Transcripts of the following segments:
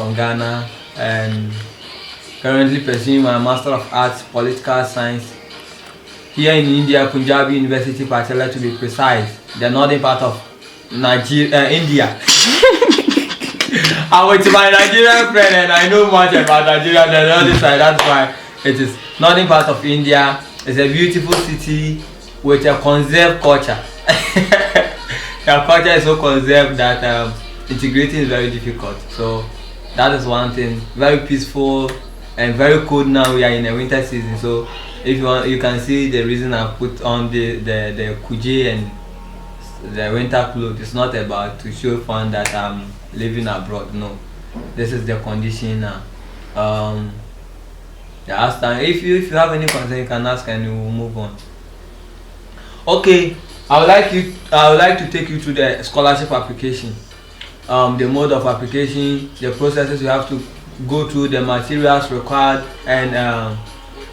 from Ghana and currently pursuing my Master of Arts Political Science here in India, Punjabi University, Patala to be precise, the northern part of Nigeria, India. I'm with my Nigerian friend and I know much about Nigeria than the other side. That's why it is northern part of India. It's a beautiful city with a conserved culture. Their culture is so conserved that integrating is very difficult. So that is one thing. Very peaceful and very cold now. We are in a winter season, so if you want, you can see the reason I put on the kuje and the winter clothes. It's not about to show fun that I'm living abroad. No, this is the condition now. Ask time. If you have any concern, you can ask and we will move on. Okay, I would like to take you to the scholarship application. The mode of application, the processes you have to go through, the materials required, and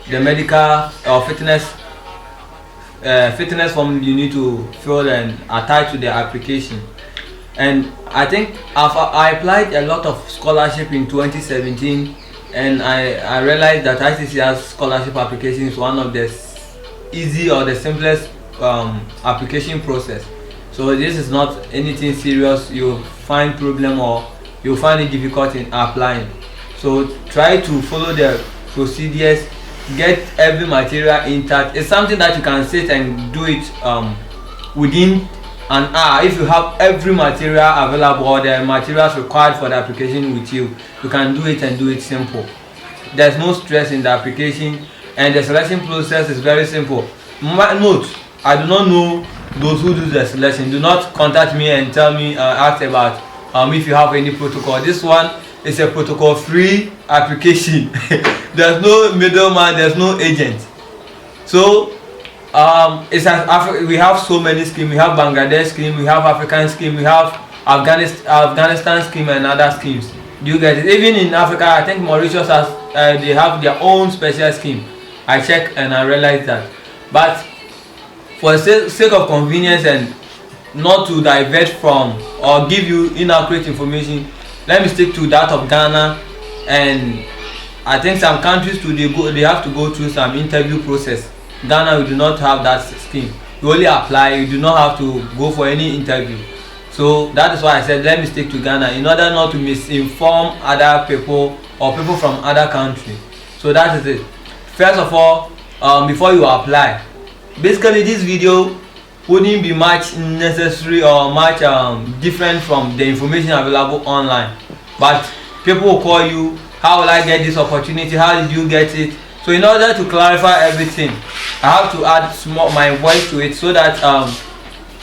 the medical or fitness form you need to fill and attach to the application. And I think I applied a lot of scholarship in 2017, and I realized that ICCR scholarship application is one of the easy or the simplest application process. So this is not anything serious you find problem or you find it difficult in applying. So try to follow the procedures, get every material intact. It's something that you can sit and do it within an hour. If you have every material available or the materials required for the application with you, you can do it and do it simple. There's no stress in the application, and the selection process is very simple. Note, I do not know those who do the selection. Do not contact me and tell me ask about if you have any protocol. This one is a protocol free application. There's no middleman, there's no agent. So we have so many schemes. We have Bangladesh scheme, we have African scheme, we have Afghanistan scheme and other schemes. Do you get it? Even in Africa, I think Mauritius has they have their own special scheme. I checked and I realized that. But for the sake of convenience and not to divert from or give you inaccurate information, let me stick to that of Ghana. And I think some countries too, they have to go through some interview process. Ghana, we do not have that scheme. You only apply, you do not have to go for any interview. So that is why I said let me stick to Ghana in order not to misinform other people or people from other countries. So that is it. First of all, before you apply, basically this video wouldn't be much necessary or much different from the information available online. But people will call you, how will I get this opportunity, how did you get it? So in order to clarify everything, I have to add my voice to it so that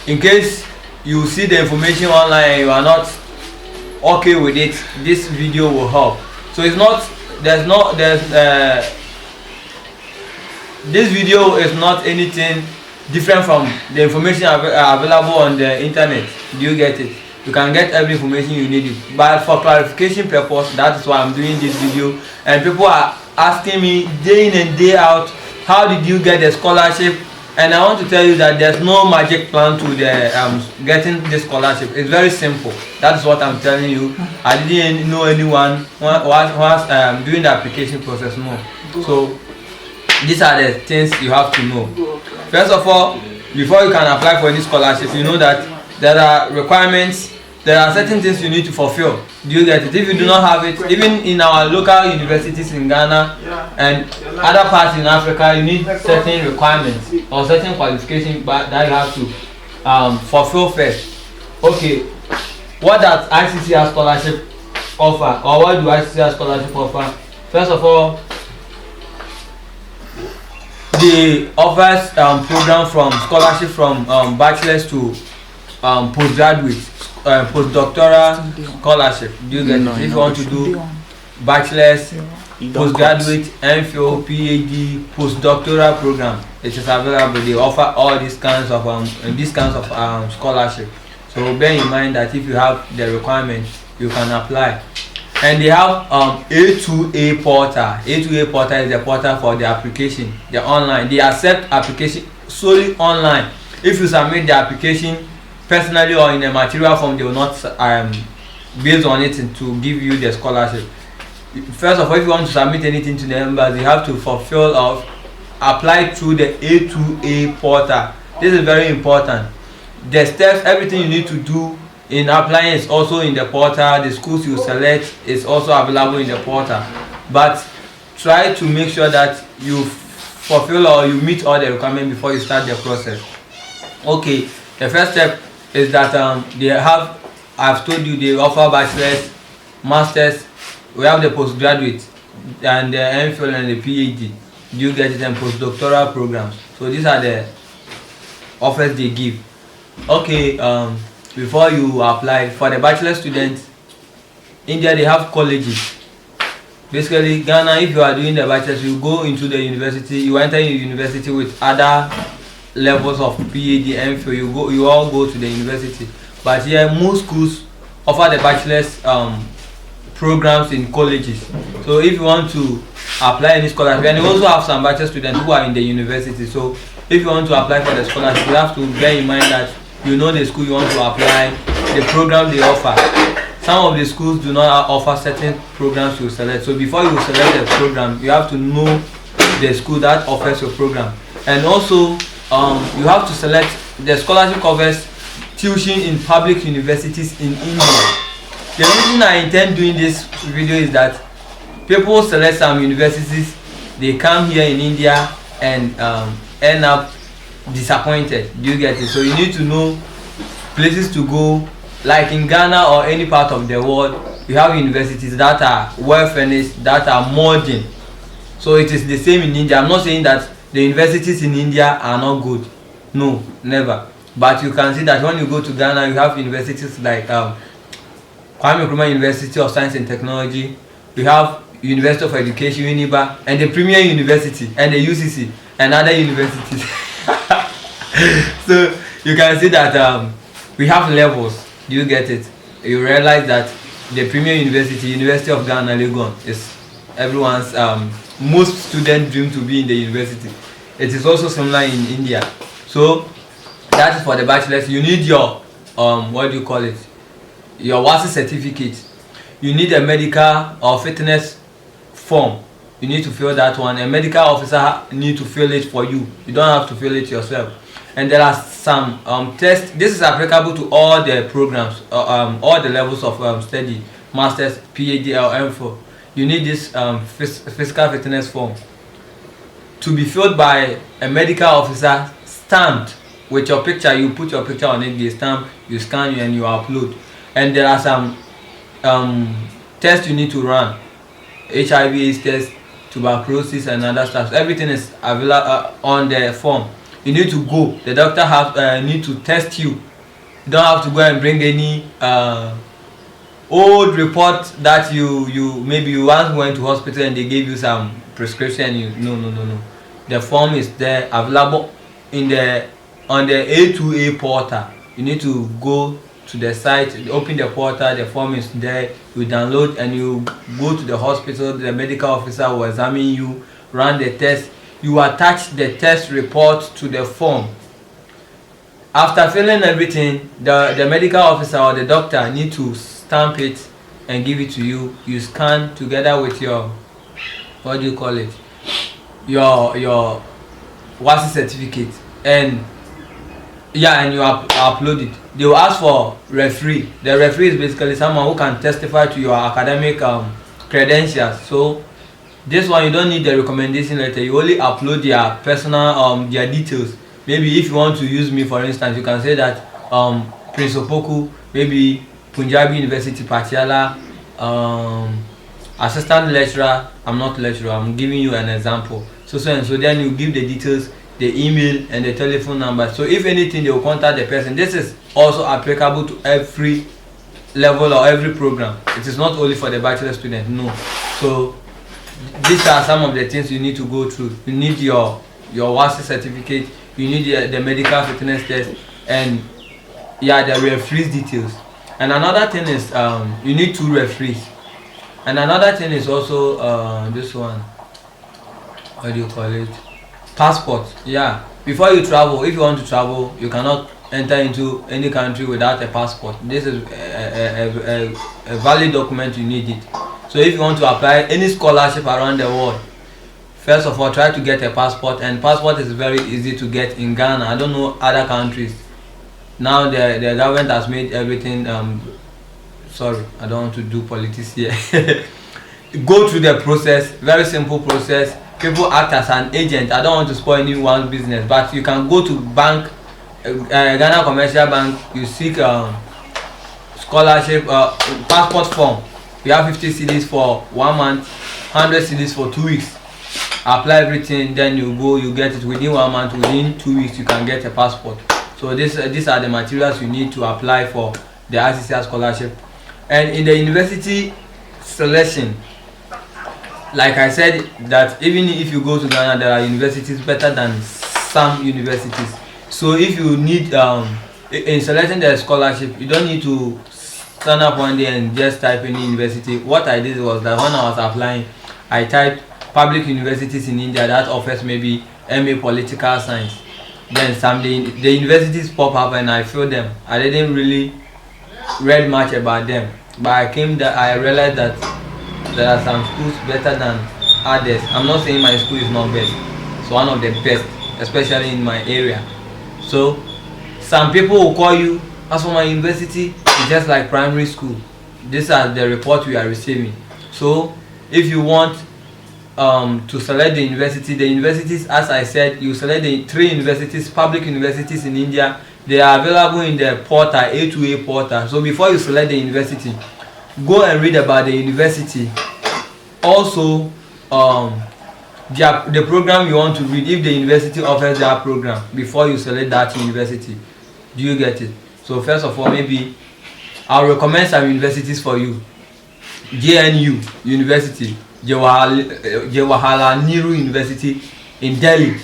in case you see the information online and you are not okay with it, this video will help. So it's not this video is not anything different from the information available on the internet. Do you get it? You can get every information you need, but for clarification purpose, that is why I'm doing this video. And people are asking me day in and day out, how did you get the scholarship? And I want to tell you that there's no magic plan to the getting this scholarship. It's very simple. That's what I'm telling you. I didn't know anyone who was doing the application process. No. So these are the things you have to know. First of all, before you can apply for any scholarship, you know that there are requirements. There are certain things you need to fulfill. Do you get it? If you do not have it, even in our local universities in Ghana and other parts in Africa, you need certain requirements or certain qualifications that you have to fulfill first. Okay, what does ICCR scholarship offer, or what do ICCR scholarship offer? First of all, they offers program from scholarship from bachelor's to postgraduate, postdoctoral scholarship. Do you get it? If you want to do bachelor's, postgraduate, MPhil, PhD, postdoctoral program, it is available. They offer all these kinds of scholarship. So bear in mind that if you have the requirements, you can apply. And they have A2A portal. A2A portal is the portal for the application, the online. They accept application solely online. If you submit the application personally or in a material form, they will not based on it to give you the scholarship. First of all, if you want to submit anything to the embassy, you have to fulfill or apply through the A2A portal. This is very important. The steps, everything you need to do in applying is also in the portal. The schools you select is also available in the portal. But try to make sure that you fulfill or you meet all the requirements before you start the process. Okay, the first step is that they have, I've told you, they offer bachelor's, master's, we have the postgraduate and the MPhil and the PhD. You get it, and postdoctoral programs. So these are the offers they give. Okay, before you apply for the bachelor students, India, they have colleges. Basically, Ghana, if you are doing the bachelor's, you go into the university, you enter your university with other levels of PhD, MPhil, you all go to the university. But here, most schools offer the bachelor's programs in colleges. So if you want to apply any scholarship, and you also have some bachelor students who are in the university. So if you want to apply for the scholarship, you have to bear in mind that you know the school you want to apply, the program they offer. Some of the schools do not offer certain programs you select. So before you select the program, you have to know the school that offers your program. And also, you have to select, the scholarship covers tuition in public universities in India. The reason I intend doing this video is that people select some universities, they come here in India and end up disappointed. Do you get it? So you need to know places to go. Like in Ghana or any part of the world, we have universities that are well furnished, that are modern. So it is the same in India. I'm not saying that the universities in India are not good. No, never. But you can see that when you go to Ghana, you have universities like Kwame Nkrumah University of Science and Technology. We have University of Education, UNIBA, and the Premier University, and the UCC, and other universities. So you can see that we have levels. Do you get it? You realize that the Premier University, University of Ghana, Legon, is everyone's most student dream to be in the university. It is also similar in India. So that is for the bachelor's. You need your what do you call it? Your WASI certificate. You need a medical or fitness form. You need to fill that one. A medical officer need to fill it for you. You don't have to fill it yourself. And there are some tests. This is applicable to all the programs, all the levels of study, masters, PhD, or MPhil. You need this physical fitness form to be filled by a medical officer, stamped with your picture. You put your picture on it, they stamp, you scan you, and you upload. And there are some tests you need to run: HIV/AIDS test, tuberculosis, and other stuff. Everything is available on the form. You need to go. The doctor need to test you. You don't have to go and bring any old report that you maybe you once went to hospital and they gave you some prescription. No. The form is there available on the A2A portal. You need to go to the site, open the portal, the form is there, you download, and you go to the hospital. The medical officer will examine you, run the test. You attach the test report to the form. After filling everything, the medical officer or the doctor need to stamp it and give it to you. You scan together with your, what do you call it, your WASI certificate, and and you upload it. They will ask for referee. The referee is basically someone who can testify to your academic credentials. So this one, you don't need the recommendation letter. You only upload their personal their details. Maybe if you want to use me, for instance, you can say that Prince Opoku, maybe Punjabi University Patiala, assistant lecturer. I'm not lecturer, I'm giving you an example. So then you give the details, the email and the telephone number. So if anything, they will contact the person. This is also applicable to every level or every program. It is not only for the bachelor student, no. So these are some of the things you need to go through. You need your WASI certificate, you need the medical fitness test, and the referees details. And another thing is you need 2 referees. And another thing is also this one, what do you call it, passport. Before you travel, if you want to travel, you cannot enter into any country without a passport. This is a valid document. You need it. So if you want to apply any scholarship around the world, first of all, try to get a passport, and passport is very easy to get in Ghana. I don't know other countries. Now the government has made everything. Sorry, I don't want to do politics here. Go through the process, very simple process. People act as an agent. I don't want to spoil anyone's business, but you can go to bank, Ghana Commercial Bank. You seek scholarship, passport form. You have 50 cedis for 1 month, 100 cedis for 2 weeks. Apply everything, then you go, you get it within 1 month. Within 2 weeks, you can get a passport. So these are the materials you need to apply for the ICCR scholarship. And in the university selection, like I said, that even if you go to Ghana, there are universities better than some universities. So if you need in selecting the scholarship, you don't need to stand up one day and just type any university. What I did was that when I was applying, I typed public universities in India that offers maybe MA political science. Then someday the universities pop up and I filled them. I didn't really read much about them, but I realized that there are some schools better than others. I'm not saying my school is not best. It's one of the best, especially in my area. So some people will call you, as for my university, it's just like primary school. These are the reports we are receiving. So if you want to select the universities, as I said, you select the 3 universities, public universities in India. They are available in the portal, A2A portal. So before you select the university, go and read about the university. Also, the program you want to read, if the university offers that program, before you select that university. Do you get it? So first of all, maybe I'll recommend some universities for you. JNU University, Jawaharlal Nehru University in Delhi.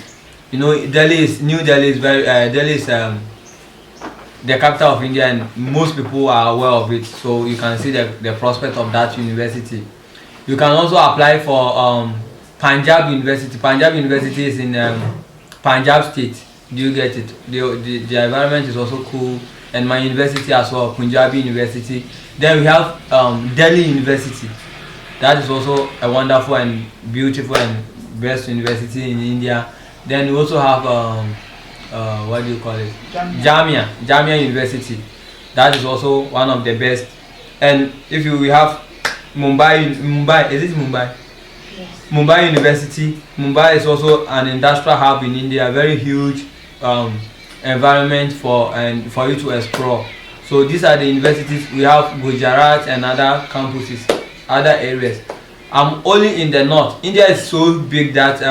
You know, New Delhi is very Delhi is the capital of India, and most people are aware of it. So you can see the prospect of that university. You can also apply for Punjab University. Punjab University is in Punjab State. Do you get it? The environment is also cool, and my university as well, Punjabi University. Then we have Delhi University. That is also a wonderful and beautiful and best university in India. Then we also have what do you call it? Jamia University. That is also one of the best. And if we have Mumbai, is it Mumbai? Yes. Mumbai University. Mumbai is also an industrial hub in India, very huge environment for you to explore. So these are the universities. We have Gujarat and other campuses, other areas. I'm only in the north. India is so big that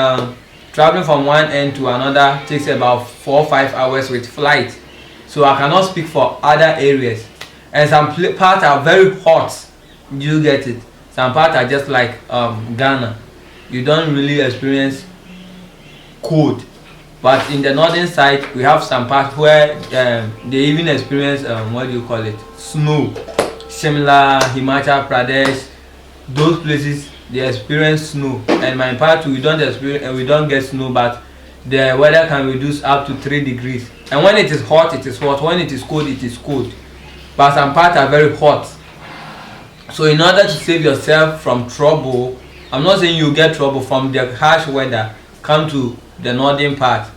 traveling from one end to another takes about 4 or 5 hours with flight. So I cannot speak for other areas. And some parts are very hot. Do you get it? Some parts are just like Ghana. You don't really experience cold. But in the northern side, we have some parts where they even experience what do you call it? Snow. Shimla, Himachal Pradesh, those places they experience snow. And my part we don't get snow, but the weather can reduce up to 3 degrees. And when it is hot, it is hot. When it is cold, it is cold. But some parts are very hot. So in order to save yourself from trouble, I'm not saying you get trouble from the harsh weather, come to the northern part.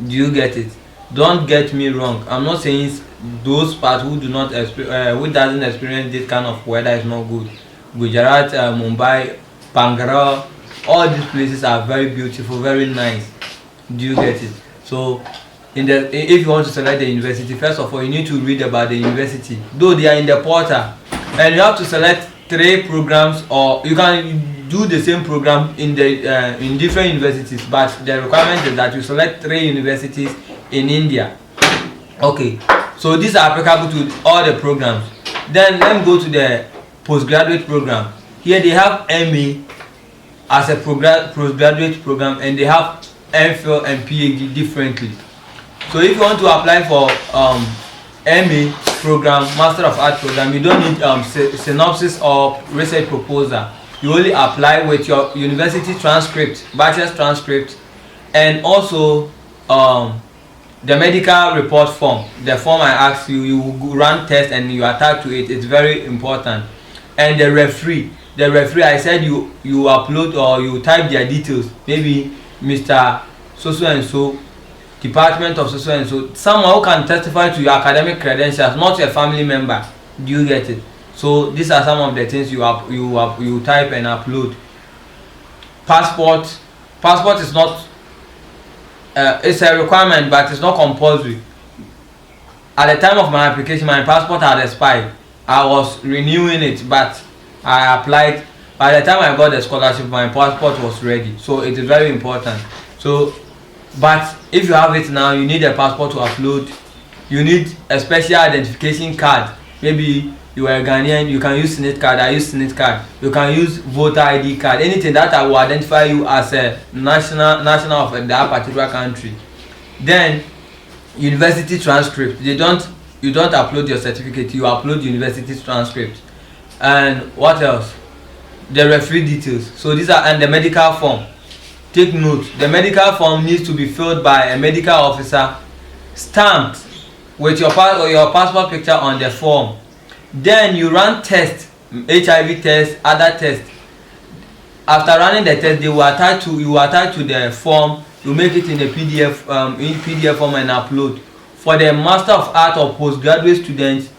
Do you get it? Don't get me wrong. I'm not saying those parts who who doesn't experience this kind of weather is not good. Gujarat, Mumbai, Bangalore, all these places are very beautiful, very nice. Do you get it? So if you want to select the university, first of all you need to read about the university. Though they are in the portal, and you have to select 3 programs, or you can do the same program in different universities, but the requirement is that you select 3 universities in India. Okay, so these are applicable to all the programs. Then let me go to the postgraduate program. Here they have MA as a postgraduate program, and they have MPhil and PhD differently. So if you want to apply for MA program, Master of Art program, you don't need synopsis or research proposal. You only apply with your university transcript, bachelor's transcript, and also the medical report form, the form I asked you, you run test and you attach to it. It's very important. And the referee, I said you upload or you type their details, maybe Mr. so and so, department of so and so, someone who can testify to your academic credentials, not a family member. Do you get it? So these are some of the things you type and upload. Passport is not it's a requirement, but it's not compulsory. At the time of my application, my passport had expired. I was renewing it, but I applied. By the time I got the scholarship, my passport was ready. So it is very important. So, but if you have it now, you need a passport to upload. You need a special identification card. Maybe you are a Ghanaian, you can use SNIT card. I use SNIT card. You can use voter ID card. Anything that will identify you as a national of that particular country. Then university transcript. You don't upload your certificate. You upload university transcript. And what else? The referee details. So these are, and the medical form. Take note. The medical form needs to be filled by a medical officer, stamped with your passport picture on the form. Then you run tests, HIV test, other tests. After running the test, you attach to the form. You make it in a PDF form and upload. For the Master of Art or postgraduate students,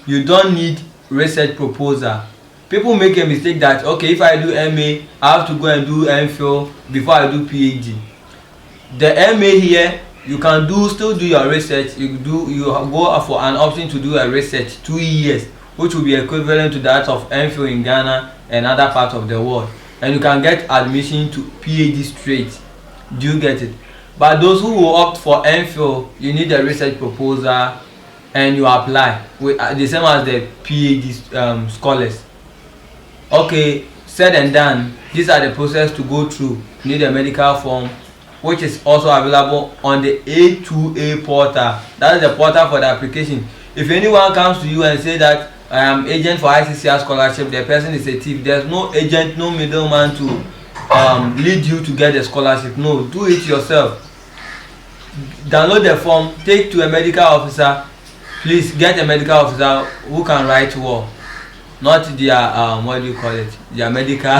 you don't need research proposal. People make a mistake that, okay, if I do MA, I have to go and do MPhil before I do PhD. The MA here, you can still do your research. You go for an option to do a research 2 years, which will be equivalent to that of MPhil in Ghana and other parts of the world, and you can get admission to PhD straight. Do you get it? But those who will opt for MPhil, you need a research proposal and you apply with the same as the PhD scholars. Okay, said and done. These are the process to go through. You need a medical form, which is also available on the A2A portal. That is the portal for the application. If anyone comes to you and say that I am agent for ICCR scholarship, the person is a thief. There's no agent, no middleman to lead you to get the scholarship. No, do it yourself. Download the form, take to a medical officer. Please get a medical officer who can write well, not their what do you call it, their medical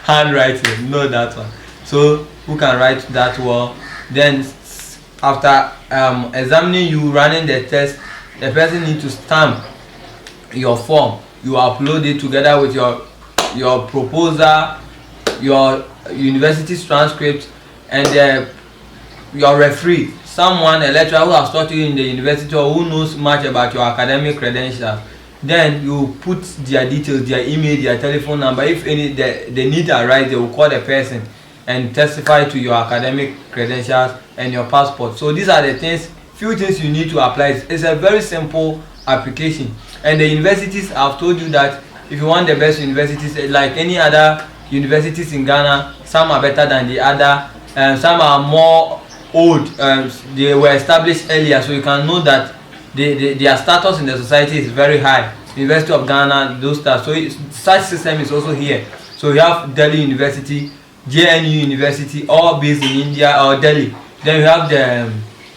handwriting. No, that one. So who can write that well. Then after examining you, running the test, the person needs to stamp your form. You upload it together with your proposal, your university's transcript, and your referee, someone, a lecturer who has taught you in the university or who knows much about your academic credentials. Then you put their details, their email, their telephone number. If the need arise, they will call the person and testify to your academic credentials and your passport. So these are the few things you need to apply. It's a very simple application. And the universities, I've told you that if you want the best universities, like any other universities in Ghana, some are better than the other, and some are more old. They were established earlier, so you can know that their status in the society is very high. University of Ghana, those stuff. So such system is also here. So you have Delhi University, JNU University, all based in India or Delhi. Then you have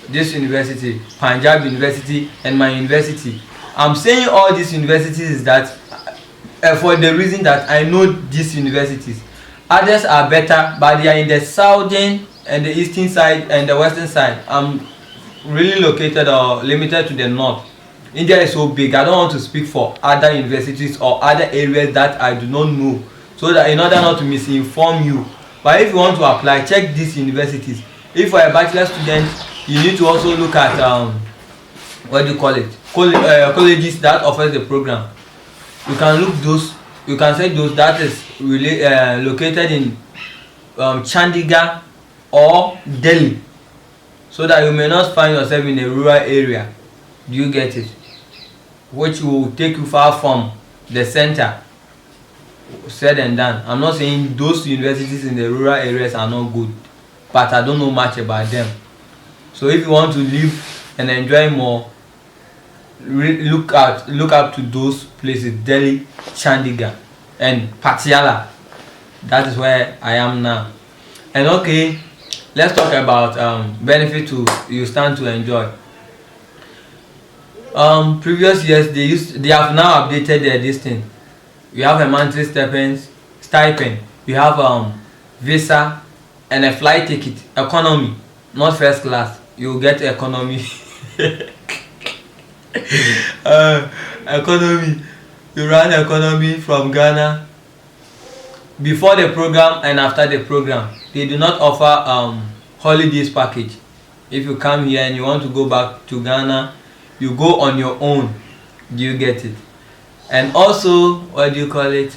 this university, Punjab University, and my university. I'm saying all these universities is that for the reason that I know these universities. Others are better, but they are in the southern and the eastern side and the western side. I'm really located or limited to the north. India is so big. I don't want to speak for other universities or other areas that I do not know, so that in order not to misinform you. But if you want to apply, check these universities. If you are a bachelor student, you need to also look at what do you call it, colleges that offers the program. You can look those. You can say those that is really located in Chandigarh or Delhi, so that you may not find yourself in a rural area. Do you get it? Which will take you far from the center. Said and done. I'm not saying those universities in the rural areas are not good, but I don't know much about them. So if you want to live and enjoy more, look up to those places: Delhi, Chandigarh, and Patiala. That is where I am now. And okay, let's talk about benefit to you stand to enjoy. Previous years they have now updated this thing. We have a monthly stipend. We have visa and a flight ticket, economy, not first class. You get economy. Economy. You run economy from Ghana before the program and after the program. They do not offer holidays package. If you come here and you want to go back to Ghana, you go on your own. Do you get it? And also, what do you call it?